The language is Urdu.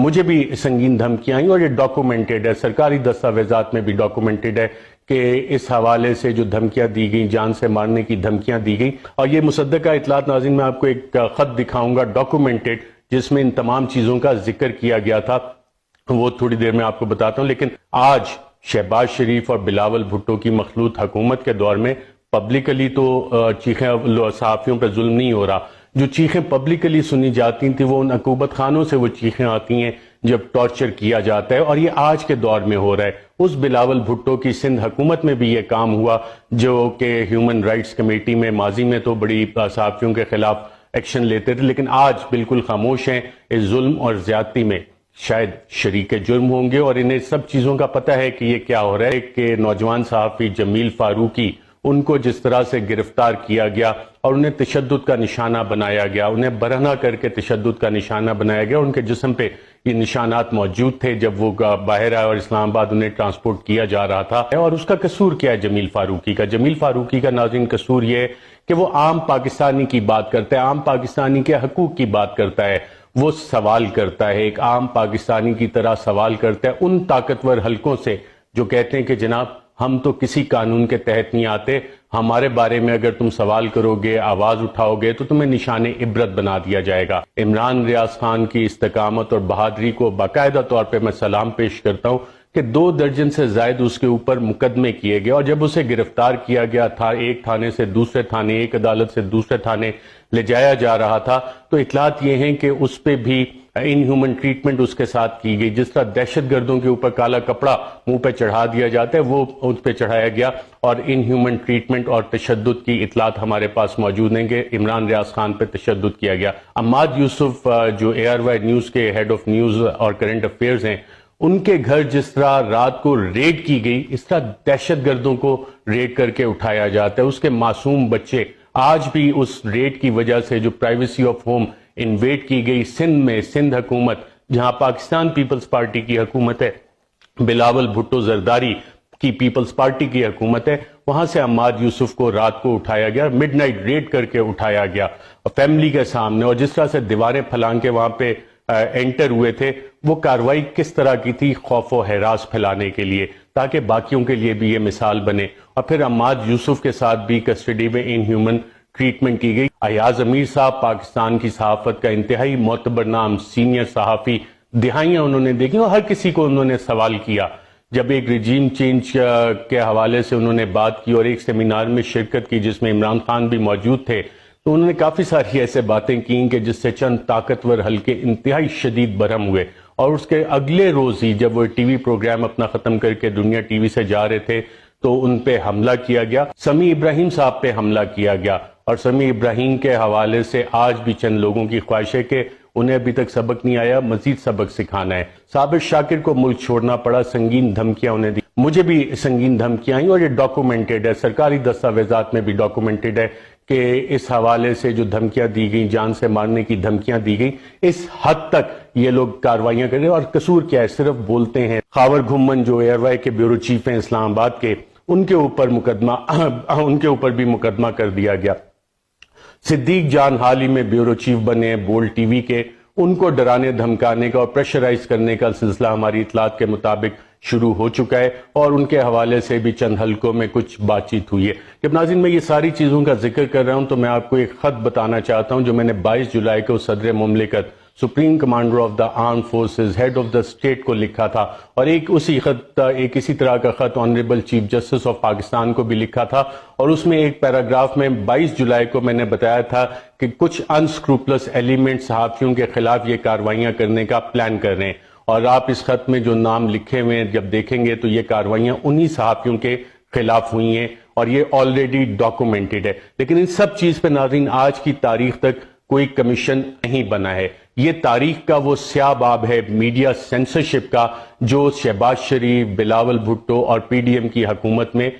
مجھے بھی سنگین دھمکیاں آئیں اور یہ ڈاکومنٹڈ ہے، سرکاری دستاویزات میں بھی ڈاکومنٹڈ ہے کہ اس حوالے سے جو دھمکیاں دی گئیں، جان سے مارنے کی دھمکیاں دی گئیں، اور یہ مصدقہ اطلاعات ناظرین میں آپ کو ایک خط دکھاؤں گا ڈاکومنٹڈ، جس میں ان تمام چیزوں کا ذکر کیا گیا تھا، وہ تھوڑی دیر میں آپ کو بتاتا ہوں۔ لیکن آج شہباز شریف اور بلاول بھٹو کی مخلوط حکومت کے دور میں پبلکلی تو چیخیں صحافیوں پہ ظلم نہیں ہو رہا، جو چیخیں پبلکلی سنی جاتی تھیں وہ ان عقوبت خانوں سے وہ چیخیں آتی ہیں جب ٹارچر کیا جاتا ہے، اور یہ آج کے دور میں ہو رہا ہے۔ اس بلاول بھٹو کی سندھ حکومت میں بھی یہ کام ہوا جو کہ ہیومن رائٹس کمیٹی میں ماضی میں تو بڑی صحافیوں کے خلاف ایکشن لیتے تھے، لیکن آج بالکل خاموش ہیں اس ظلم اور زیادتی میں، شاید شریک جرم ہوں گے، اور انہیں سب چیزوں کا پتہ ہے کہ یہ کیا ہو رہا ہے کہ نوجوان صحافی جمیل فاروقی، ان کو جس طرح سے گرفتار کیا گیا اور انہیں تشدد کا نشانہ بنایا گیا، انہیں برہنہ کر کے تشدد کا نشانہ بنایا گیا، ان کے جسم پہ یہ نشانات موجود تھے جب وہ باہر آئے اور اسلام آباد انہیں ٹرانسپورٹ کیا جا رہا تھا۔ اور اس کا قصور کیا ہے جمیل فاروقی کا؟ جمیل فاروقی کا ناظرین قصور یہ ہے کہ وہ عام پاکستانی کی بات کرتا ہے، عام پاکستانی کے حقوق کی بات کرتا ہے، وہ سوال کرتا ہے، ایک عام پاکستانی کی طرح سوال کرتا ہے ان طاقتور حلقوں سے جو کہتے ہیں کہ جناب ہم تو کسی قانون کے تحت نہیں آتے، ہمارے بارے میں اگر تم سوال کرو گے، آواز اٹھاؤ گے تو تمہیں نشان عبرت بنا دیا جائے گا۔ عمران ریاض خان کی استقامت اور بہادری کو باقاعدہ طور پہ میں سلام پیش کرتا ہوں کہ 2 درجن سے زائد اس کے اوپر مقدمے کیے گئے، اور جب اسے گرفتار کیا گیا تھا، ایک تھانے سے دوسرے تھانے، ایک عدالت سے دوسرے تھانے لے جایا جا رہا تھا، تو اطلاعات یہ ہیں کہ اس پہ بھی ان ہیومن ٹریٹمنٹ اس کے ساتھ کی گئی، جس طرح دہشت گردوں کے اوپر کالا کپڑا منہ پہ چڑھا دیا جاتا ہے وہ اس پہ چڑھایا گیا، اور ان ہیومن ٹریٹمنٹ اور تشدد کی اطلاعات ہمارے پاس موجود ہیں کہ عمران ریاض خان پہ تشدد کیا گیا۔ عماد یوسف جو ARY نیوز کے ہیڈ آف نیوز اور کرنٹ افیئرز ہیں، ان کے گھر جس طرح رات کو ریڈ کی گئی، اس طرح دہشت گردوں کو ریڈ کر کے اٹھایا جاتا ہے، اس کے معصوم بچے آج بھی اس ریڈ کی وجہ سے جو پرائیویسی آف ہوم انویڈ کی گئی سندھ میں، سندھ حکومت جہاں پاکستان پیپلز پارٹی کی حکومت ہے، بلاول بھٹو زرداری کی پیپلز پارٹی کی حکومت ہے، وہاں سے عماد یوسف کو رات کو اٹھایا گیا، مڈ نائٹ ریڈ کر کے اٹھایا گیا فیملی کے سامنے، اور جس طرح سے دیواریں پھلانگ کے وہاں پہ انٹر ہوئے تھے، وہ کاروائی کس طرح کی تھی؟ خوف و ہراس پھیلانے کے لیے، تاکہ باقیوں کے لیے بھی یہ مثال بنے۔ اور پھر عماد یوسف کے ساتھ بھی کسٹڈی میں ان ہیومن ٹریٹمنٹ کی گئی۔ ایاز امیر صاحب پاکستان کی صحافت کا انتہائی معتبر نام، سینئر صحافی، دہائیاں انہوں نے دیکھی اور ہر کسی کو انہوں نے سوال کیا۔ جب ایک رجیم چینج کے حوالے سے انہوں نے بات کی اور ایک سیمینار میں شرکت کی جس میں عمران خان بھی موجود تھے، تو انہوں نے کافی ساری ایسے باتیں کیں کہ جس سے چند طاقتور حلقے انتہائی شدید برہم ہوئے، اور اس کے اگلے روز ہی جب وہ ٹی وی پروگرام اپنا ختم کر کے دنیا ٹی وی سے جا رہے تھے تو ان پہ حملہ کیا گیا، سمیع ابراہیم صاحب پہ حملہ کیا گیا، اور سمیع ابراہیم کے حوالے سے آج بھی چند لوگوں کی خواہش ہے کہ انہیں ابھی تک سبق نہیں آیا، مزید سبق سکھانا ہے۔ صابر شاکر کو ملک چھوڑنا پڑا، سنگین دھمکیاں انہیں دی، مجھے بھی سنگین دھمکیاں آئیں، اور یہ ڈاکومنٹڈ ہے، سرکاری دستاویزات میں بھی ڈاکومنٹڈ ہے کہ اس حوالے سے جو دھمکیاں دی گئیں، جان سے مارنے کی دھمکیاں دی گئیں، اس حد تک یہ لوگ کاروائیاں کر رہے ہیں، اور قصور کیا ہے؟ صرف بولتے ہیں۔ خاور گھمن جو ARY کے بیورو چیف ہیں اسلام آباد کے، ان کے اوپر بھی مقدمہ کر دیا گیا۔ صدیق جان حال ہی میں بیورو چیف بنے بولڈ ٹی وی کے، ان کو ڈرانے دھمکانے کا اور پریشرائز کرنے کا سلسلہ ہماری اطلاعات کے مطابق شروع ہو چکا ہے، اور ان کے حوالے سے بھی چند حلقوں میں کچھ بات چیت ہوئی ہے۔ جب ناظرین میں یہ ساری چیزوں کا ذکر کر رہا ہوں تو میں آپ کو ایک خط بتانا چاہتا ہوں جو میں نے 22 جولائی کو صدر مملکت، supreme commander of the arm forces, head of the state کو لکھا تھا، اور ایک اسی طرح کا خط honourable chief justice of Pakistan کو بھی لکھا تھا، اور اس میں ایک پیراگراف میں 22 جولائی کو میں نے بتایا تھا کہ کچھ انسکروپلس ایلیمنٹ صحافیوں کے خلاف یہ کاروائیاں کرنے کا پلان کر رہے ہیں، اور آپ اس خط میں جو نام لکھے ہوئے ہیں جب دیکھیں گے تو یہ کاروائیاں انہی صحافیوں کے خلاف ہوئی ہیں، اور یہ آلریڈی ڈاکومنٹڈ ہے۔ لیکن ان سب چیز پہ ناظرین آج کی تاریخ تک کوئی کمیشن نہیں بنا ہے۔ یہ تاریخ کا وہ سیاہ باب ہے میڈیا سینسرشپ کا جو شہباز شریف، بلاول بھٹو اور PDM کی حکومت میں